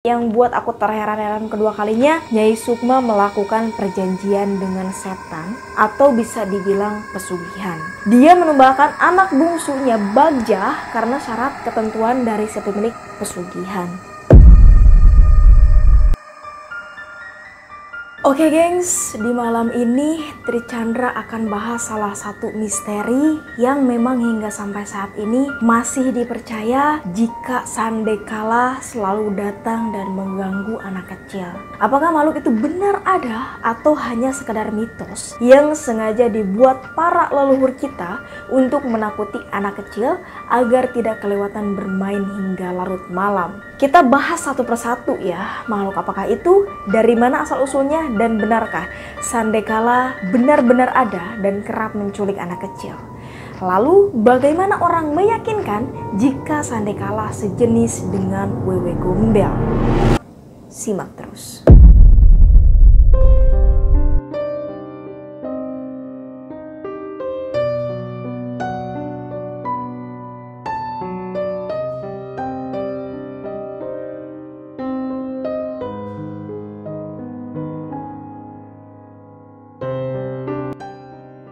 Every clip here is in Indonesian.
Yang buat aku terheran-heran kedua kalinya, Nyai Sukma melakukan perjanjian dengan setan atau bisa dibilang pesugihan. Dia menumbalkan anak bungsunya Bagja karena syarat ketentuan dari si pemilik pesugihan. Oke gengs, di malam ini Trichandra akan bahas salah satu misteri yang memang hingga sampai saat ini masih dipercaya jika Sandekala selalu datang dan mengganggu anak kecil. Apakah makhluk itu benar ada atau hanya sekedar mitos yang sengaja dibuat para leluhur kita untuk menakuti anak kecil agar tidak kelewatan bermain hingga larut malam? Kita bahas satu persatu ya, makhluk apakah itu, dari mana asal usulnya, dan benarkah Sandekala benar-benar ada dan kerap menculik anak kecil? Lalu bagaimana orang meyakinkan jika Sandekala sejenis dengan Wewe Gombel? Simak terus.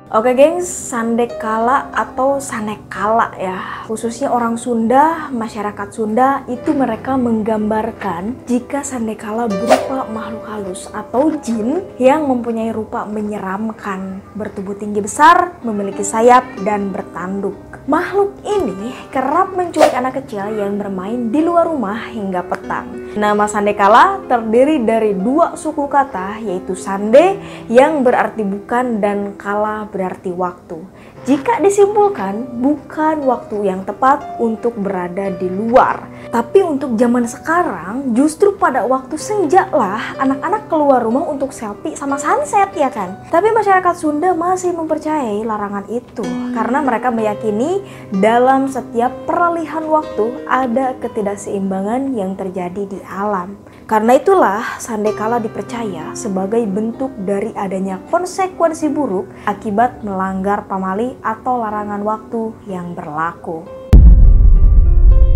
Oke gengs, Sandekala atau Sanekala ya, khususnya orang Sunda, masyarakat Sunda itu mereka menggambarkan jika Sandekala berupa makhluk halus atau jin yang mempunyai rupa menyeramkan, bertubuh tinggi besar, memiliki sayap dan bertanduk. Makhluk ini kerap menculik anak kecil yang bermain di luar rumah hingga petang. Nama Sandekala terdiri dari dua suku kata, yaitu Sande yang berarti bukan dan Kala berarti waktu. Jika disimpulkan, bukan waktu yang tepat untuk berada di luar. Tapi untuk zaman sekarang, justru pada waktu senja lah anak-anak keluar rumah untuk selfie sama sunset ya kan. Tapi masyarakat Sunda masih mempercayai larangan itu karena mereka meyakini dalam setiap peralihan waktu ada ketidakseimbangan yang terjadi di alam. Karena itulah Sandekala dipercaya sebagai bentuk dari adanya konsekuensi buruk akibat melanggar pamali atau larangan waktu yang berlaku.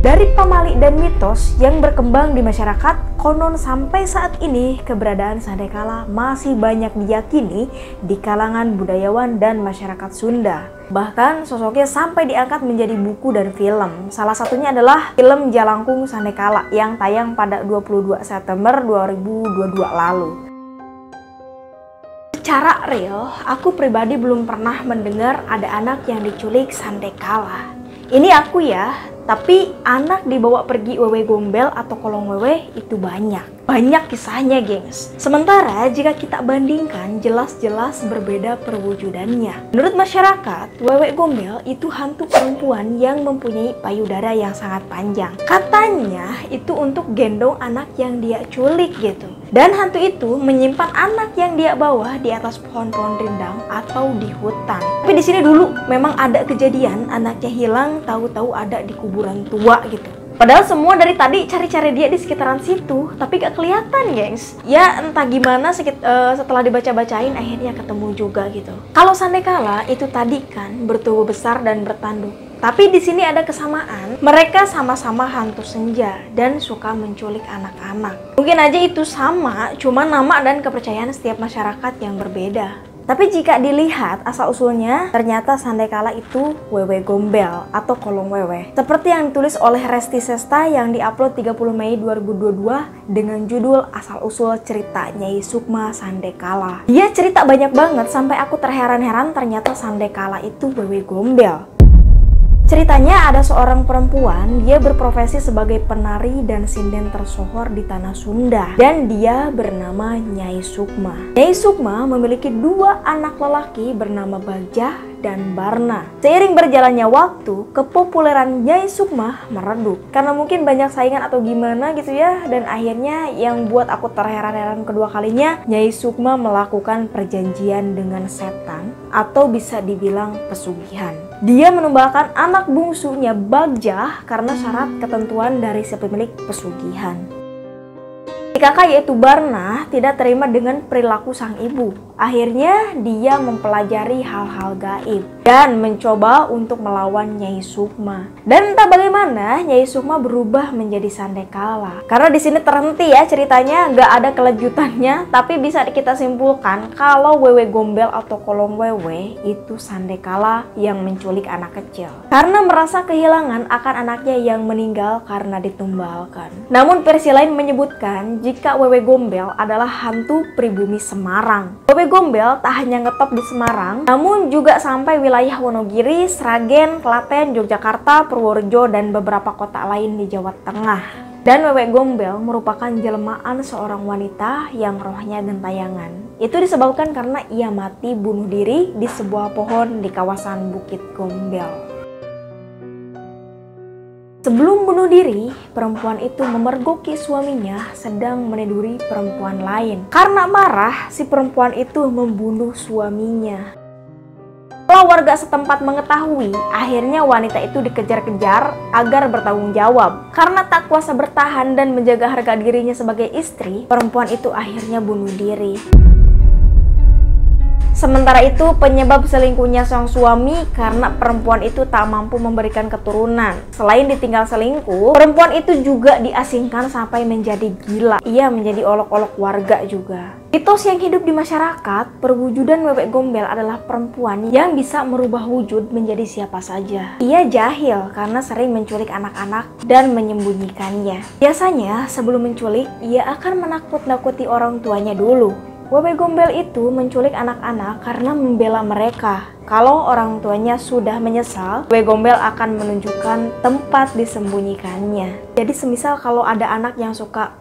Dari pamali dan mitos yang berkembang di masyarakat, konon sampai saat ini keberadaan Sandekala masih banyak diyakini di kalangan budayawan dan masyarakat Sunda. Bahkan sosoknya sampai diangkat menjadi buku dan film. Salah satunya adalah film Jalangkung Sandekala yang tayang pada 22 September 2022 lalu. Secara real, aku pribadi belum pernah mendengar ada anak yang diculik Sandekala. Ini aku ya, tapi anak dibawa pergi Wewe Gombel atau Kolong Wewe itu banyak. Banyak kisahnya gengs. Sementara jika kita bandingkan jelas-jelas berbeda perwujudannya. Menurut masyarakat, Wewe Gombel itu hantu perempuan yang mempunyai payudara yang sangat panjang. Katanya itu untuk gendong anak yang dia culik gitu. Dan hantu itu menyimpan anak yang dia bawa di atas pohon-pohon rindang atau di hutan. Tapi di sini dulu memang ada kejadian anaknya hilang, tahu-tahu ada di kuburan tua gitu. Padahal semua dari tadi cari-cari dia di sekitaran situ, tapi gak kelihatan gengs. Ya entah gimana setelah dibaca-bacain akhirnya ketemu juga gitu. Kalau Sandekala itu tadi kan bertubuh besar dan bertanduk. Tapi di sini ada kesamaan, mereka sama-sama hantu senja dan suka menculik anak-anak. Mungkin aja itu sama, cuma nama dan kepercayaan setiap masyarakat yang berbeda. Tapi jika dilihat asal-usulnya, ternyata Sandekala itu Wewe Gombel atau Kolong Wewe. Seperti yang ditulis oleh Resti Sesta yang diupload 30 Mei 2022 dengan judul Asal-usul Cerita Nyai Sukma Sandekala. Dia cerita banyak banget sampai aku terheran-heran ternyata Sandekala itu Wewe Gombel. Ceritanya ada seorang perempuan, dia berprofesi sebagai penari dan sinden tersohor di tanah Sunda. Dan dia bernama Nyai Sukma. Nyai Sukma memiliki dua anak lelaki bernama Bagja dan Barna. Seiring berjalannya waktu, kepopuleran Nyai Sukma meredup. Karena mungkin banyak saingan atau gimana gitu ya. Dan akhirnya yang buat aku terheran-heran kedua kalinya, Nyai Sukma melakukan perjanjian dengan setan atau bisa dibilang pesugihan. Dia menumbalkan anak bungsunya Bagja karena syarat ketentuan dari si pemilik pesugihan. Si kakak yaitu Barna tidak terima dengan perilaku sang ibu. Akhirnya dia mempelajari hal-hal gaib. dan mencoba untuk melawan Nyai Sukma. Dan entah bagaimana Nyai Sukma berubah menjadi Sandekala. Karena di sini terhenti ya ceritanya, nggak ada kelanjutannya, tapi bisa kita simpulkan kalau Wewe Gombel atau Kolong Wewe itu Sandekala yang menculik anak kecil. Karena merasa kehilangan akan anaknya yang meninggal karena ditumbalkan. Namun versi lain menyebutkan jika Wewe Gombel adalah hantu pribumi Semarang. Wewe Gombel tak hanya ngetop di Semarang, namun juga sampai wilayah Wonogiri, Sragen, Klaten, Yogyakarta, Purworejo, dan beberapa kota lain di Jawa Tengah. Dan Wewe Gombel merupakan jelmaan seorang wanita yang rohnya gentayangan. Itu disebabkan karena ia mati bunuh diri di sebuah pohon di kawasan Bukit Gombel. Sebelum bunuh diri, perempuan itu memergoki suaminya sedang meniduri perempuan lain. Karena marah, si perempuan itu membunuh suaminya. Setelah warga setempat mengetahui, akhirnya wanita itu dikejar-kejar agar bertanggung jawab. Karena tak kuasa bertahan dan menjaga harga dirinya sebagai istri, perempuan itu akhirnya bunuh diri. Sementara itu penyebab selingkuhnya sang suami karena perempuan itu tak mampu memberikan keturunan. Selain ditinggal selingkuh, perempuan itu juga diasingkan sampai menjadi gila. Ia menjadi olok-olok warga juga. Mitos yang hidup di masyarakat, perwujudan Wewe Gombel adalah perempuan yang bisa merubah wujud menjadi siapa saja. Ia jahil karena sering menculik anak-anak dan menyembunyikannya. Biasanya sebelum menculik, ia akan menakut-nakuti orang tuanya dulu. Wewe Gombel itu menculik anak-anak karena membela mereka. Kalau orang tuanya sudah menyesal, Wewe Gombel akan menunjukkan tempat disembunyikannya. Jadi semisal kalau ada anak yang suka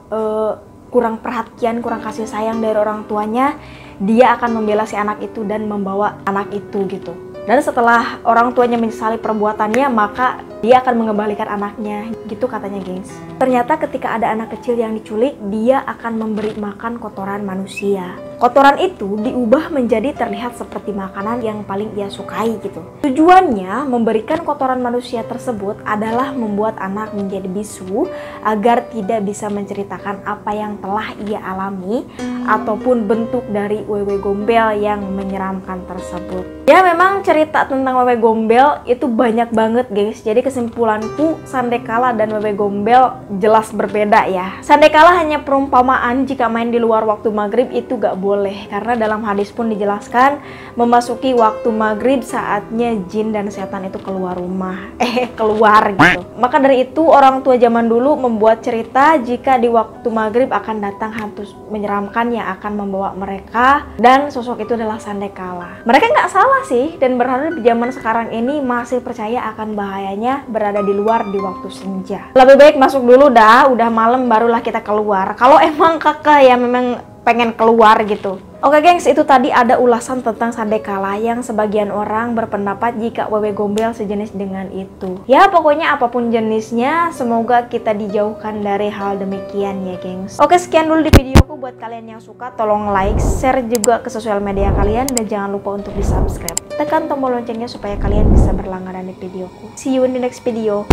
kurang perhatian, kurang kasih sayang dari orang tuanya, dia akan membela si anak itu dan membawa anak itu gitu. Dan setelah orang tuanya menyesali perbuatannya, maka dia akan mengembalikan anaknya, gitu katanya gengs. Ternyata ketika ada anak kecil yang diculik, dia akan memberi makan kotoran manusia. Kotoran itu diubah menjadi terlihat seperti makanan yang paling ia sukai gitu. Tujuannya memberikan kotoran manusia tersebut adalah membuat anak menjadi bisu agar tidak bisa menceritakan apa yang telah ia alami ataupun bentuk dari Wewe Gombel yang menyeramkan tersebut. Ya memang cerita tentang Wewe Gombel itu banyak banget guys. Jadi kesimpulanku Sandekala dan Wewe Gombel jelas berbeda ya. Sandekala hanya perumpamaan jika main di luar waktu maghrib itu gak boleh. Karena dalam hadis pun dijelaskan memasuki waktu maghrib saatnya jin dan setan itu keluar rumah. Keluar gitu. Maka dari itu orang tua zaman dulu membuat cerita jika di waktu maghrib akan datang hantu menyeramkan yang akan membawa mereka. Dan sosok itu adalah Sandekala. Mereka nggak salah sih dan berharap di zaman sekarang ini masih percaya akan bahayanya berada di luar di waktu senja. Lebih baik masuk dulu dah, udah malam barulah kita keluar. Kalau emang kakak ya memang pengen keluar gitu. Oke gengs, itu tadi ada ulasan tentang Sandekala yang sebagian orang berpendapat jika Wewe Gombel sejenis dengan itu. Ya pokoknya apapun jenisnya, semoga kita dijauhkan dari hal demikian ya gengs. Oke, sekian dulu di videoku. Buat kalian yang suka tolong like, share juga ke sosial media kalian, dan jangan lupa untuk di subscribe. Tekan tombol loncengnya supaya kalian bisa berlangganan di videoku. See you in the next video.